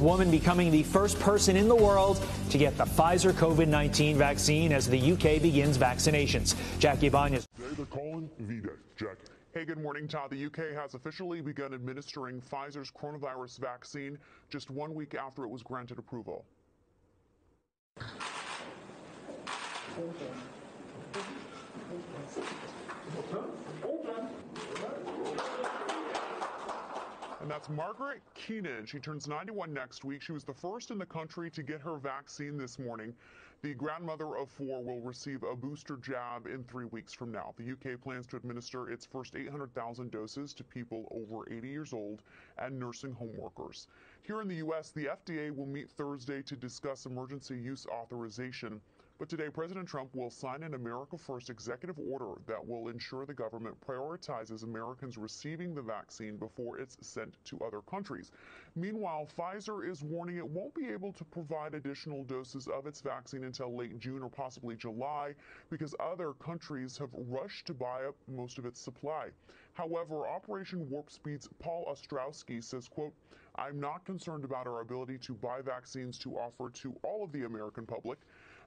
Woman becoming the first person in the world to get the Pfizer COVID-19 vaccine as the UK begins vaccinations. Jackie Ibanez. They're calling V-Day. Jackie. Hey, good morning, Todd. The UK has officially begun administering Pfizer's coronavirus vaccine just 1 week after it was granted approval. And that's Margaret Keenan. She turns 91 next week. She was the first in the country to get her vaccine this morning. The grandmother of 4 will receive a booster jab in 3 weeks from now. The UK plans to administer its first 800,000 doses to people over 80 years old and nursing home workers. Here in the U.S., the FDA will meet Thursday to discuss emergency use authorization. But today, President Trump will sign an America First executive order that will ensure the government prioritizes Americans receiving the vaccine before it's sent to other countries. Meanwhile, Pfizer is warning it won't be able to provide additional doses of its vaccine until late June or possibly July because other countries have rushed to buy up most of its supply. However, Operation Warp Speed's Paul Ostrowski says, quote, "I'm not concerned about our ability to buy vaccines to offer to all of the American public."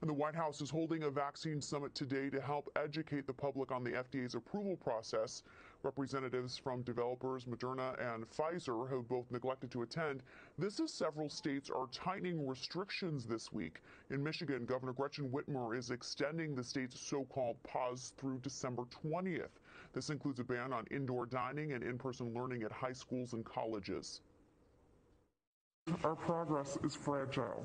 And the White House is holding a vaccine summit today to help educate the public on the FDA's approval process. Representatives from developers Moderna and Pfizer have both neglected to attend. This as several states are tightening restrictions this week. In Michigan, Governor Gretchen Whitmer is extending the state's so-called pause through December 20th. This includes a ban on indoor dining and in-person learning at high schools and colleges. Our progress is fragile,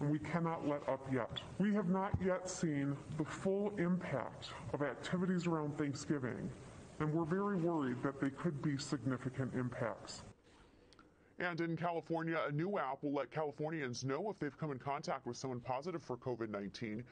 and we cannot let up yet. We have not yet seen the full impact of activities around Thanksgiving, and we're very worried that they could be significant impacts. And in California, a new app will let Californians know if they've come in contact with someone positive for COVID-19.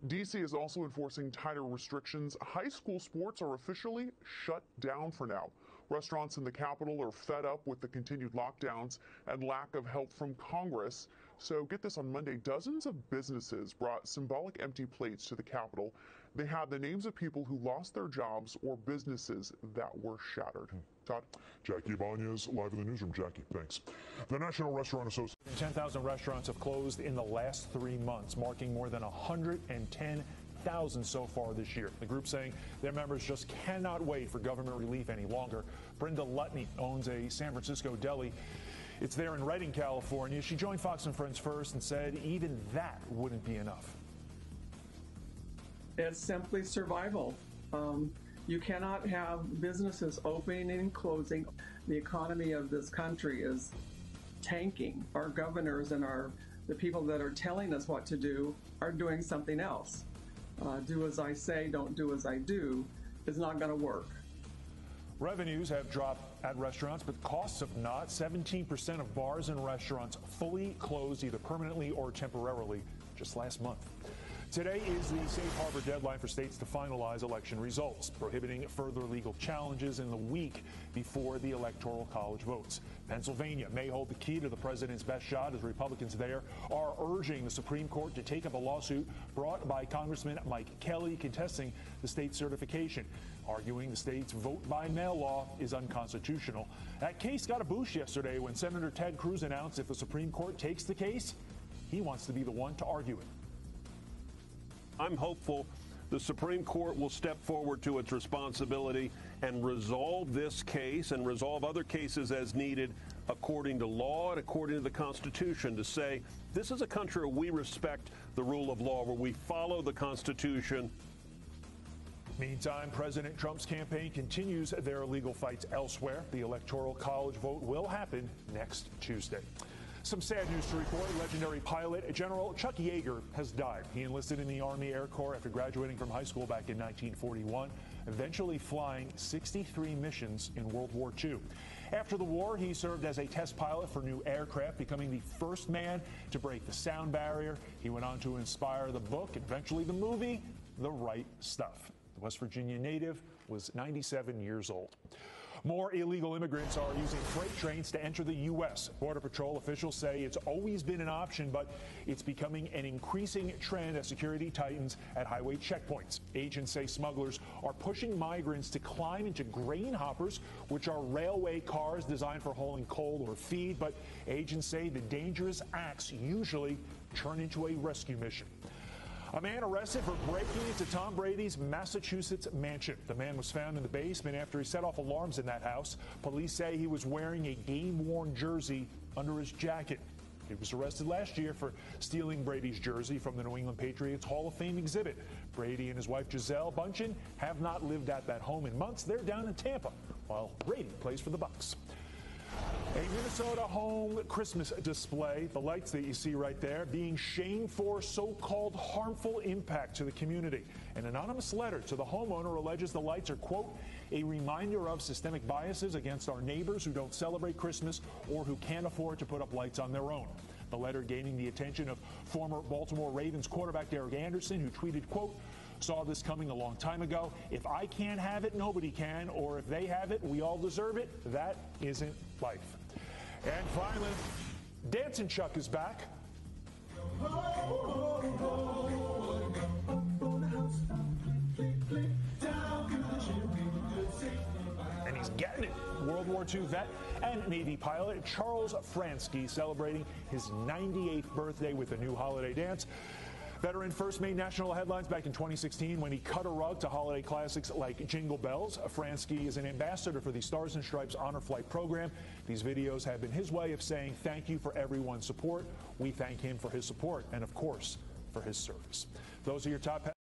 D.C. is also enforcing tighter restrictions. High school sports are officially shut down for now. Restaurants in the capital are fed up with the continued lockdowns and lack of help from Congress. So get this, on Monday, dozens of businesses brought symbolic empty plates to the Capitol. They had the names of people who lost their jobs or businesses that were shattered. Todd? Jackie Ibanez, live in the newsroom. Jackie, thanks. The National Restaurant Association. 10,000 restaurants have closed in the last 3 months, marking more than 110,000 so far this year. The group saying their members just cannot wait for government relief any longer. Brenda Lutney owns a San Francisco deli. It's there in Redding, California. She joined Fox and Friends first and said even that wouldn't be enough. It's simply survival. You cannot have businesses opening and closing. The economy of this country is tanking. Our governors and the people that are telling us what to do are doing something else. Do as I say, don't do as I do is not going to work. Revenues have dropped at restaurants, but costs have not. 17% of bars and restaurants fully closed either permanently or temporarily just last month. Today is the safe harbor deadline for states to finalize election results, prohibiting further legal challenges in the week before the Electoral College votes. Pennsylvania may hold the key to the president's best shot as Republicans there are urging the Supreme Court to take up a lawsuit brought by Congressman Mike Kelly contesting the state's certification, arguing the state's vote-by-mail law is unconstitutional. That case got a boost yesterday when Senator Ted Cruz announced if the Supreme Court takes the case, he wants to be the one to argue it. I'm hopeful the Supreme Court will step forward to its responsibility and resolve this case and resolve other cases as needed according to law and according to the Constitution, to say this is a country where we respect the rule of law, where we follow the Constitution. Meantime, President Trump's campaign continues their legal fights elsewhere. The Electoral College vote will happen next Tuesday. Some sad news to report. Legendary pilot General Chuck Yeager has died. He enlisted in the Army Air Corps after graduating from high school back in 1941, eventually flying 63 missions in World War II. After the war, he served as a test pilot for new aircraft, becoming the first man to break the sound barrier. He went on to inspire the book and eventually the movie, The Right Stuff. The West Virginia native was 97 years old. More illegal immigrants are using freight trains to enter the U.S. Border Patrol officials say it's always been an option, but it's becoming an increasing trend as security tightens at highway checkpoints. Agents say smugglers are pushing migrants to climb into grain hoppers, which are railway cars designed for hauling coal or feed, but agents say the dangerous acts usually turn into a rescue mission. A man arrested for breaking into Tom Brady's Massachusetts mansion. The man was found in the basement after he set off alarms in that house. Police say he was wearing a game-worn jersey under his jacket. He was arrested last year for stealing Brady's jersey from the New England Patriots Hall of Fame exhibit. Brady and his wife Gisele Bündchen have not lived at that home in months. They're down in Tampa while Brady plays for the Bucs. A Minnesota home Christmas display, the lights that you see right there, being shamed for so-called harmful impact to the community. An anonymous letter to the homeowner alleges the lights are, quote, a reminder of systemic biases against our neighbors who don't celebrate Christmas or who can't afford to put up lights on their own. The letter gaining the attention of former Baltimore Ravens quarterback Derek Anderson, who tweeted, quote, saw this coming a long time ago. If I can't have it, nobody can. Or if they have it, we all deserve it. That isn't life. And finally, Dancing Chuck is back. And he's getting it. World War II vet and Navy pilot Charles Fransky celebrating his 98th birthday with a new holiday dance. Veteran first made national headlines back in 2016 when he cut a rug to holiday classics like Jingle Bells. Fransky is an ambassador for the Stars and Stripes Honor Flight program. These videos have been his way of saying thank you for everyone's support. We thank him for his support and, of course, for his service. Those are your top